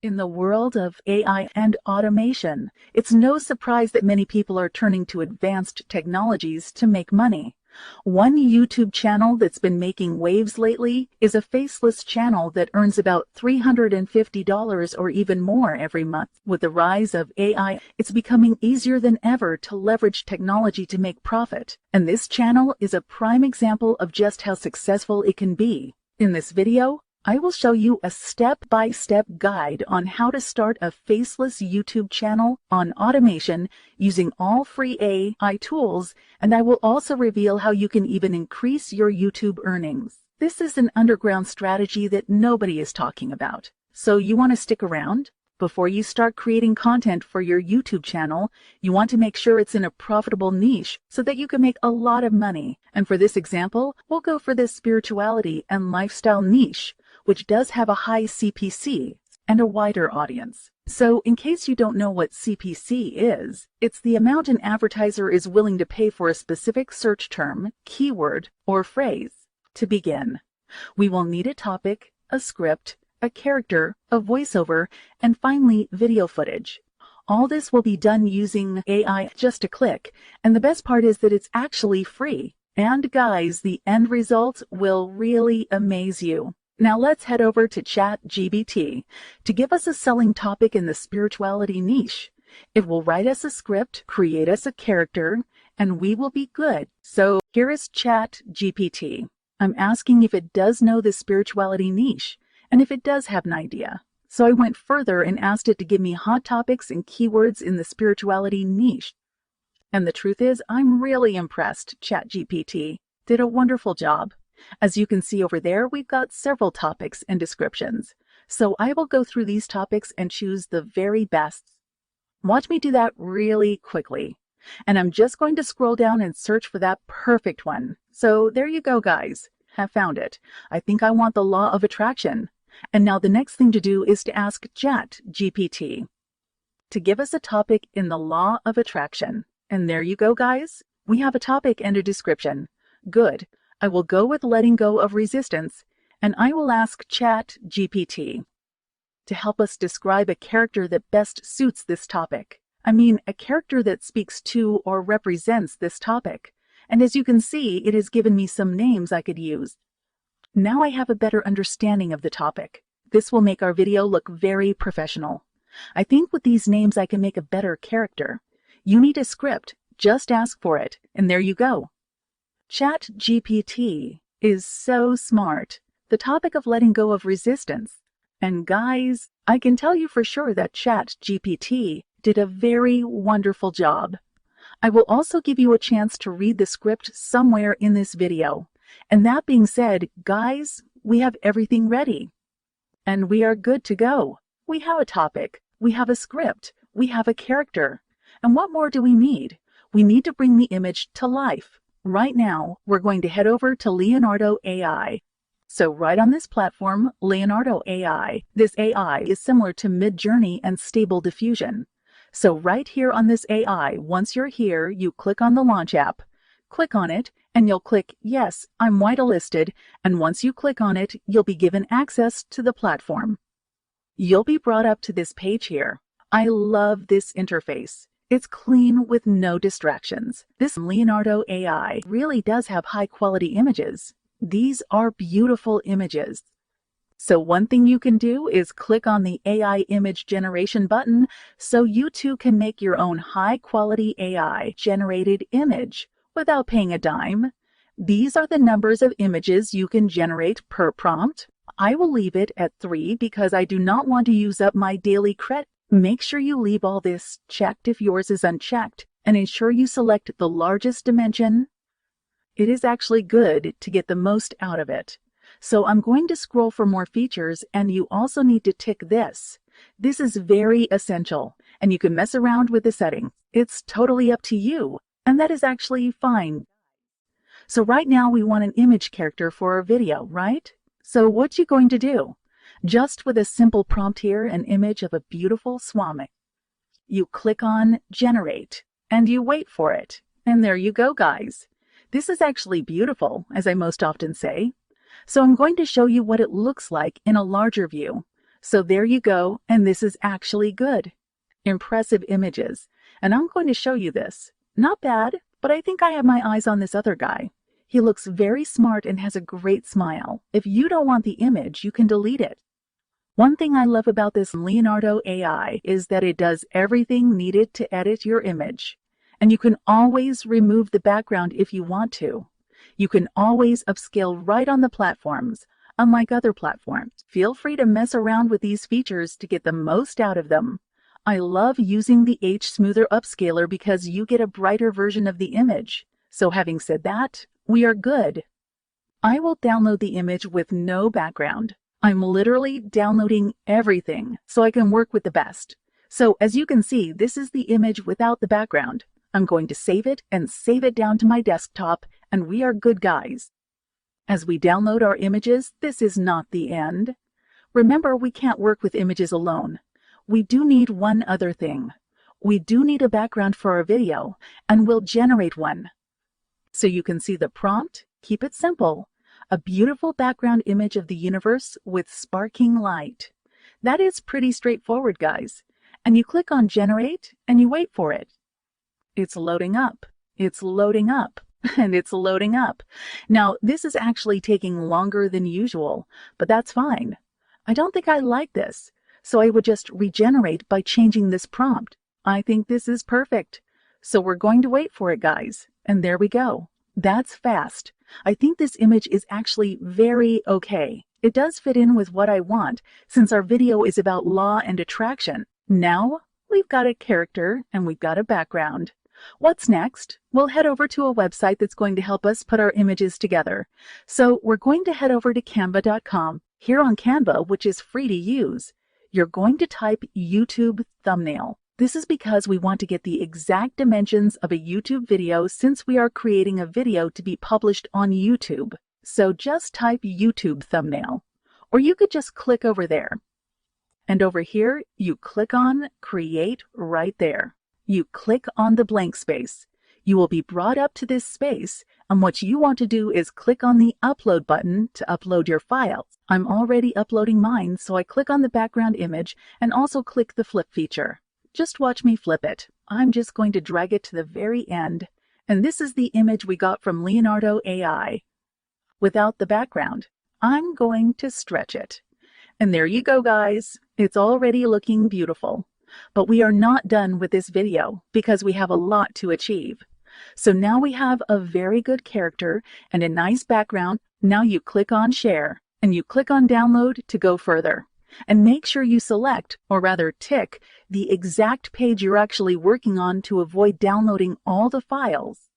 In the world of AI and automation, it's no surprise that many people are turning to advanced technologies to make money. One YouTube channel that's been making waves lately is a Faceless channel that earns about $350 or even more every month. With the rise of AI, it's becoming easier than ever to leverage technology to make profit. And this channel is a prime example of just how successful it can be. In this video, I will show you a step-by-step guide on how to start a faceless YouTube channel on automation using all free AI tools, and I will also reveal how you can even increase your YouTube earnings. This is an underground strategy that nobody is talking about, so you want to stick around. Before you start creating content for your YouTube channel, you want to make sure it's in a profitable niche so that you can make a lot of money. And for this example, we'll go for the spirituality and lifestyle niche, which does have a high CPC and a wider audience. So in case you don't know what CPC is, it's the amount an advertiser is willing to pay for a specific search term, keyword, or phrase. To begin, we will need a topic, a script, a character, a voiceover, and finally video footage. All this will be done using AI just a click, and the best part is that it's actually free. And guys, the end result will really amaze you. Now let's head over to ChatGPT to give us a selling topic in the spirituality niche. It will write us a script, create us a character, and we will be good. So here is ChatGPT. I'm asking if it does know the spirituality niche, and if it does have an idea. So I went further and asked it to give me hot topics and keywords in the spirituality niche. And the truth is, I'm really impressed. ChatGPT did a wonderful job. As you can see over there, we've got several topics and descriptions. So I will go through these topics and choose the very best. Watch me do that really quickly. And I'm just going to scroll down and search for that perfect one. So there you go, guys. Have found it. I think I want the law of attraction. And now the next thing to do is to ask ChatGPT to give us a topic in the law of attraction. And there you go, guys. We have a topic and a description. Good. I will go with letting go of resistance, and I will ask ChatGPT to help us describe a character that best suits this topic. I mean, a character that speaks to or represents this topic. And as you can see, it has given me some names I could use. Now I have a better understanding of the topic. This will make our video look very professional. I think with these names I can make a better character. You need a script. Just ask for it, and there you go. ChatGPT is so smart. The topic of letting go of resistance. And guys, I can tell you for sure that ChatGPT did a very wonderful job. I will also give you a chance to read the script somewhere in this video. And that being said, guys, we have everything ready. And we are good to go. We have a topic, we have a script, we have a character. And what more do we need? We need to bring the image to life. Right now, we're going to head over to Leonardo AI. So right on this platform, Leonardo AI, this AI is similar to Midjourney and Stable Diffusion. So right here on this AI, once you're here, you click on the Launch app. Click on it, and you'll click, Yes, I'm whitelisted, and once you click on it, you'll be given access to the platform. You'll be brought up to this page here. I love this interface. It's clean with no distractions. This Leonardo AI really does have high-quality images. These are beautiful images. So one thing you can do is click on the AI image generation button so you too can make your own high-quality AI-generated image without paying a dime. These are the numbers of images you can generate per prompt. I will leave it at 3 because I do not want to use up my daily credit. Make sure you leave all this checked if yours is unchecked, and ensure you select the largest dimension. It is actually good to get the most out of it. So I'm going to scroll for more features, and you also need to tick this. This is very essential, and you can mess around with the setting. It's totally up to you, and that is actually fine. So right now we want an image character for our video, right? So what you going to do? Just with a simple prompt here, an image of a beautiful swami. You click on Generate, and you wait for it. And there you go, guys. This is actually beautiful, as I most often say. So I'm going to show you what it looks like in a larger view. So there you go, and this is actually good. Impressive images. And I'm going to show you this. Not bad, but I think I have my eyes on this other guy. He looks very smart and has a great smile. If you don't want the image, you can delete it. One thing I love about this Leonardo AI is that it does everything needed to edit your image. And you can always remove the background if you want to. You can always upscale right on the platforms, unlike other platforms. Feel free to mess around with these features to get the most out of them. I love using the H Smoother Upscaler because you get a brighter version of the image. So having said that, we are good. I will download the image with no background. I'm literally downloading everything so I can work with the best. So as you can see, this is the image without the background. I'm going to save it and save it down to my desktop, and we are good guys. As we download our images, this is not the end. Remember, we can't work with images alone. We do need one other thing. We do need a background for our video, and we'll generate one. So you can see the prompt, keep it simple. A beautiful background image of the universe with sparking light. That is pretty straightforward, guys. And you click on Generate, and you wait for it. It's loading up, it's loading up, and it's loading up. Now, this is actually taking longer than usual, but that's fine. I don't think I like this, so I would just regenerate by changing this prompt. I think this is perfect. So we're going to wait for it, guys. And there we go. That's fast. I think this image is actually very okay. It does fit in with what I want, since our video is about law and attraction. Now, we've got a character and we've got a background. What's next? We'll head over to a website that's going to help us put our images together. So we're going to head over to canva.com. Here on Canva, which is free to use, you're going to type YouTube thumbnail. This is because we want to get the exact dimensions of a YouTube video since we are creating a video to be published on YouTube. So just type YouTube thumbnail, or you could just click over there. And over here, you click on Create right there. You click on the blank space. You will be brought up to this space, and what you want to do is click on the Upload button to upload your files. I'm already uploading mine, so I click on the background image and also click the flip feature. Just watch me flip it. I'm just going to drag it to the very end, and this is the image we got from Leonardo AI. Without the background, I'm going to stretch it. And there you go, guys. It's already looking beautiful. But we are not done with this video because we have a lot to achieve. So now we have a very good character and a nice background. Now you click on Share and you click on Download to go further. And make sure you select, or rather tick, the exact page you're actually working on to avoid downloading all the files.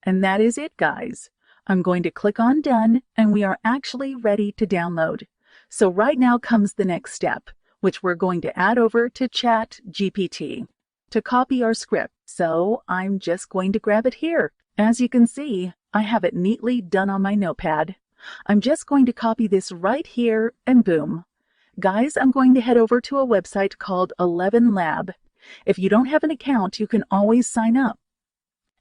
And that is it, guys. I'm going to click on Done, and we are actually ready to download. So right now comes the next step, which we're going to add over to ChatGPT to copy our script. So I'm just going to grab it here. As you can see, I have it neatly done on my notepad. I'm just going to copy this right here, and boom. Guys, I'm going to head over to a website called 11 Lab. If you don't have an account, you can always sign up.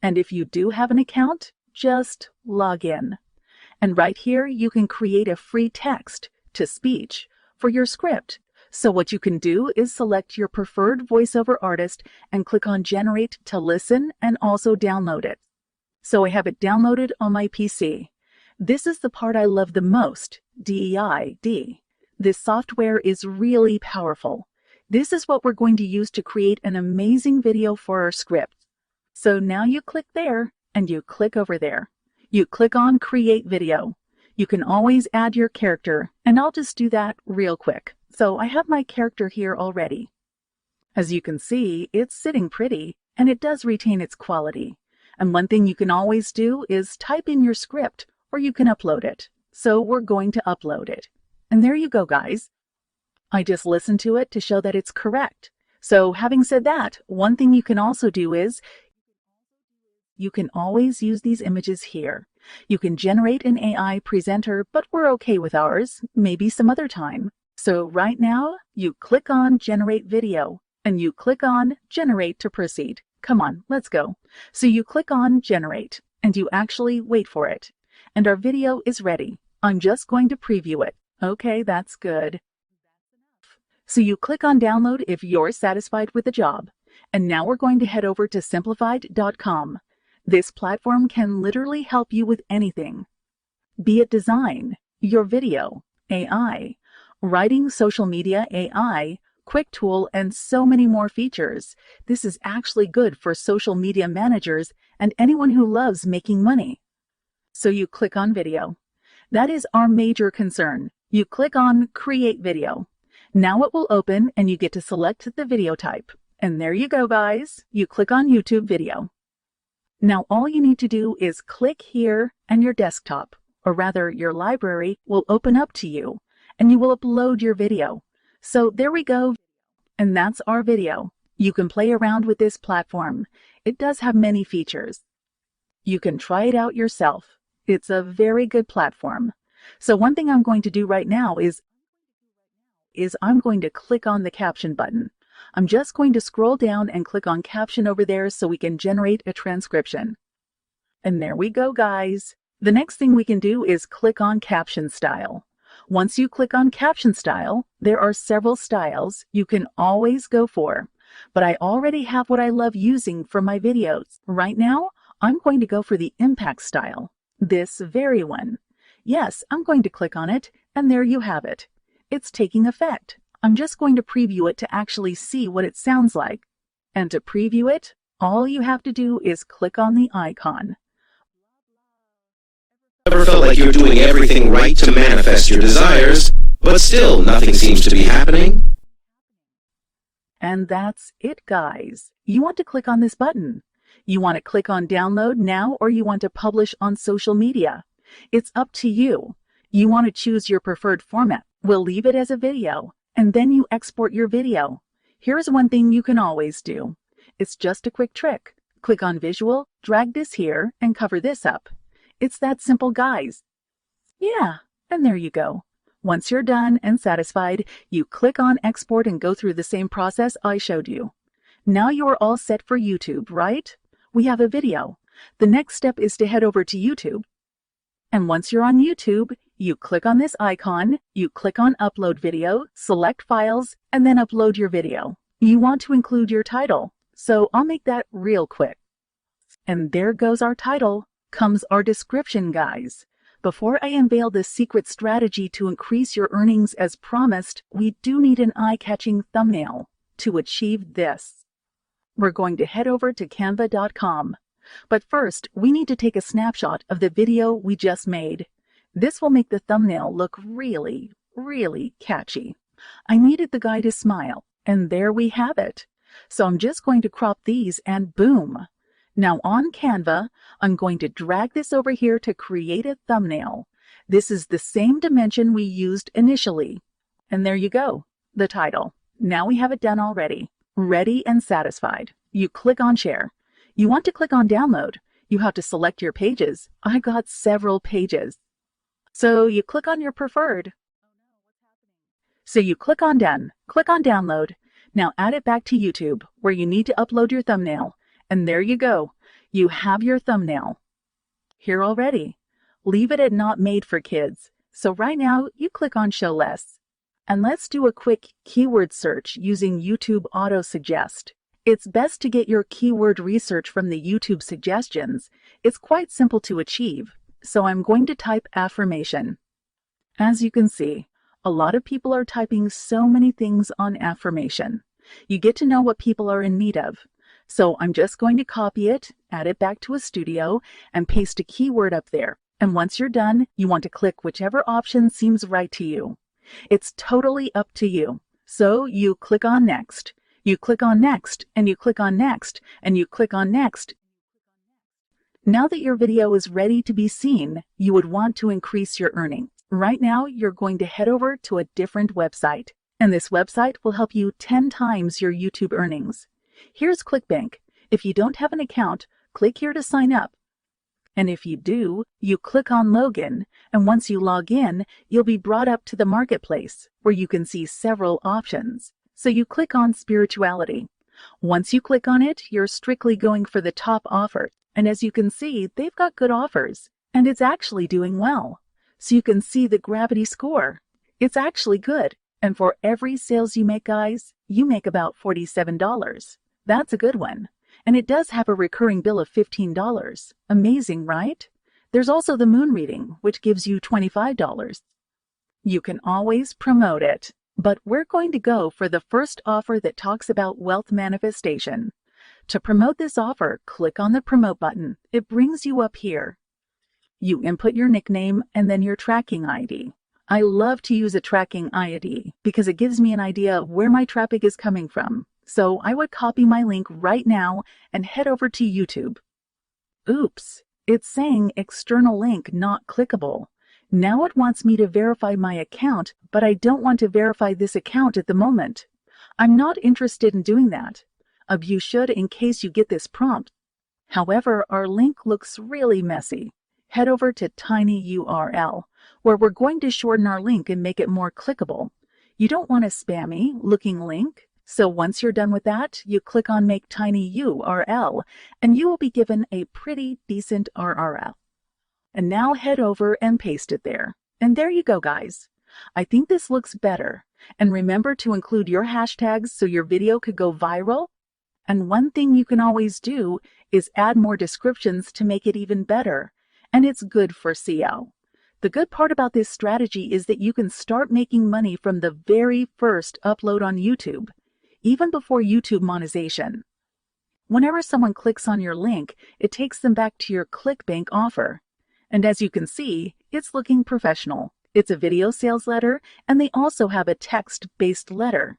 And if you do have an account, just log in. And right here, you can create a free text to speech for your script. So what you can do is select your preferred voiceover artist and click on Generate to listen and also download it. So I have it downloaded on my PC. This is the part I love the most, DEID. This software is really powerful. This is what we're going to use to create an amazing video for our script. So now you click there and you click over there. You click on Create Video. You can always add your character, and I'll just do that real quick. So I have my character here already. As you can see, it's sitting pretty, and it does retain its quality. And one thing you can always do is type in your script, or you can upload it. So we're going to upload it. And there you go, guys. I just listened to it to show that it's correct. So having said that, one thing you can also do is you can always use these images here. You can generate an AI presenter, but we're okay with ours, maybe some other time. So right now, you click on Generate Video, and you click on Generate to proceed. Come on, let's go. So you click on Generate, and you actually wait for it. And our video is ready. I'm just going to preview it. Okay, that's good. So you click on download if you're satisfied with the job. And now we're going to head over to simplified.com. This platform can literally help you with anything, be it design, your video, AI, writing, social media, AI, quick tool, and so many more features. This is actually good for social media managers and anyone who loves making money. So you click on video. That is our major concern. You click on create video. Now it will open and you get to select the video type. And there you go, guys. You click on YouTube video. Now all you need to do is click here and your desktop, or rather your library, will open up to you and you will upload your video. So there we go. And that's our video. You can play around with this platform. It does have many features. You can try it out yourself. It's a very good platform. So one thing I'm going to do right now is I'm going to click on the caption button. I'm just going to scroll down and click on caption over there so we can generate a transcription. And there we go, guys. The next thing we can do is click on caption style. Once you click on caption style, there are several styles you can always go for. But I already have what I love using for my videos. Right now, I'm going to go for the impact style. This very one. Yes, I'm going to click on it, and there you have it. It's taking effect. I'm just going to preview it to actually see what it sounds like. And to preview it, all you have to do is click on the icon. Ever felt like you're doing everything right to manifest your desires, but still nothing seems to be happening? And that's it, guys. You want to click on this button. You want to click on download now, or you want to publish on social media. It's up to you. You want to choose your preferred format. We'll leave it as a video, and then you export your video. Here's one thing you can always do. It's just a quick trick. Click on visual, drag this here, and cover this up. It's that simple, guys. Yeah, and there you go. Once you're done and satisfied, you click on export and go through the same process I showed you. Now you are all set for YouTube, right? We have a video. The next step is to head over to YouTube. And once you're on YouTube, you click on this icon, you click on upload video, select files, and then upload your video. You want to include your title, so I'll make that real quick. And there goes our title, comes our description, guys. Before I unveil the secret strategy to increase your earnings as promised, we do need an eye-catching thumbnail to achieve this. We're going to head over to canva.com. But first, we need to take a snapshot of the video we just made. This will make the thumbnail look really, really catchy. I needed the guy to smile, and there we have it. So I'm just going to crop these and boom. Now on Canva, I'm going to drag this over here to create a thumbnail. This is the same dimension we used initially. And there you go, the title. Now we have it done already. Ready and satisfied. You click on share. You want to click on download. You have to select your pages. I got several pages. So you click on your preferred. So you click on done. Click on download. Now add it back to YouTube where you need to upload your thumbnail. And there you go. You have your thumbnail. Here already. Leave it at not made for kids. So right now you click on show less. And let's do a quick keyword search using YouTube Auto Suggest. It's best to get your keyword research from the YouTube suggestions. It's quite simple to achieve. So I'm going to type affirmation. As you can see, a lot of people are typing so many things on affirmation. You get to know what people are in need of. So I'm just going to copy it, add it back to a studio, and paste a keyword up there. And once you're done, you want to click whichever option seems right to you. It's totally up to you. So you click on next. You click on next, and you click on next, and you click on next. Now that your video is ready to be seen, you would want to increase your earnings. Right now, you're going to head over to a different website, and this website will help you 10 times your YouTube earnings. Here's ClickBank. If you don't have an account, click here to sign up. And if you do, you click on login, and once you log in, you'll be brought up to the marketplace, where you can see several options. So you click on spirituality. Once you click on it, you're strictly going for the top offer. And as you can see, they've got good offers, and it's actually doing well. So you can see the gravity score. It's actually good. And for every sales you make, guys, you make about $47. That's a good one. And it does have a recurring bill of $15. Amazing, right? There's also the moon reading, which gives you $25. You can always promote it. But we're going to go for the first offer that talks about wealth manifestation. To promote this offer, click on the promote button. It brings you up here. You input your nickname and then your tracking ID. I love to use a tracking ID because it gives me an idea of where my traffic is coming from. So I would copy my link right now and head over to YouTube. Oops, it's saying external link not clickable. Now it wants me to verify my account, but I don't want to verify this account at the moment. I'm not interested in doing that. You should in case you get this prompt. However, our link looks really messy. Head over to tinyURL, where we're going to shorten our link and make it more clickable. You don't want a spammy looking link. So once you're done with that, you click on Make Tiny URL, and you will be given a pretty decent URL. And now head over and paste it there. And there you go, guys. I think this looks better. And remember to include your hashtags so your video could go viral. And one thing you can always do is add more descriptions to make it even better. And it's good for SEO. The good part about this strategy is that you can start making money from the very first upload on YouTube, even before YouTube monetization. Whenever someone clicks on your link, it takes them back to your ClickBank offer. And as you can see, it's looking professional. It's a video sales letter, and they also have a text-based letter.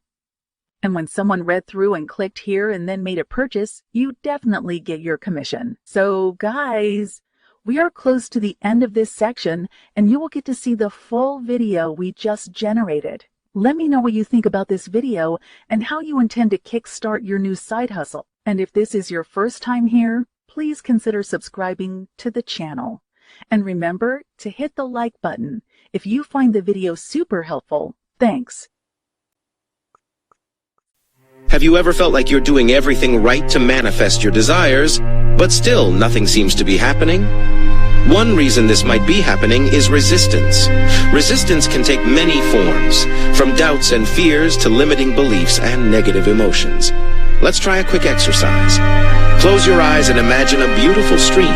And when someone read through and clicked here and then made a purchase, you definitely get your commission. So guys, we are close to the end of this section, and you will get to see the full video we just generated. Let me know what you think about this video and how you intend to kickstart your new side hustle. And if this is your first time here, please consider subscribing to the channel. And remember to hit the like button if you find the video super helpful. Thanks. Have you ever felt like you're doing everything right to manifest your desires, but still nothing seems to be happening? One reason this might be happening is resistance. Resistance can take many forms, from doubts and fears to limiting beliefs and negative emotions. Let's try a quick exercise. Close your eyes and imagine a beautiful stream.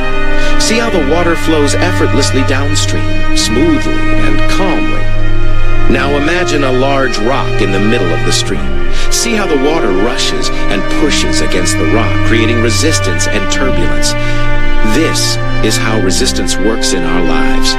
See how the water flows effortlessly downstream, smoothly and calmly. Now imagine a large rock in the middle of the stream. See how the water rushes and pushes against the rock, creating resistance and turbulence. This is how resistance works in our lives.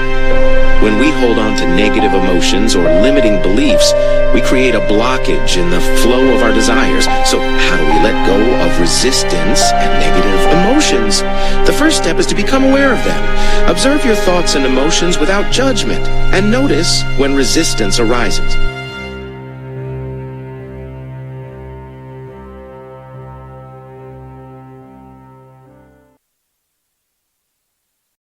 When we hold on to negative emotions or limiting beliefs, we create a blockage in the flow of our desires. So how do we let go of resistance and negative emotions? The first step is to become aware of them. Observe your thoughts and emotions without judgment, and notice when resistance arises.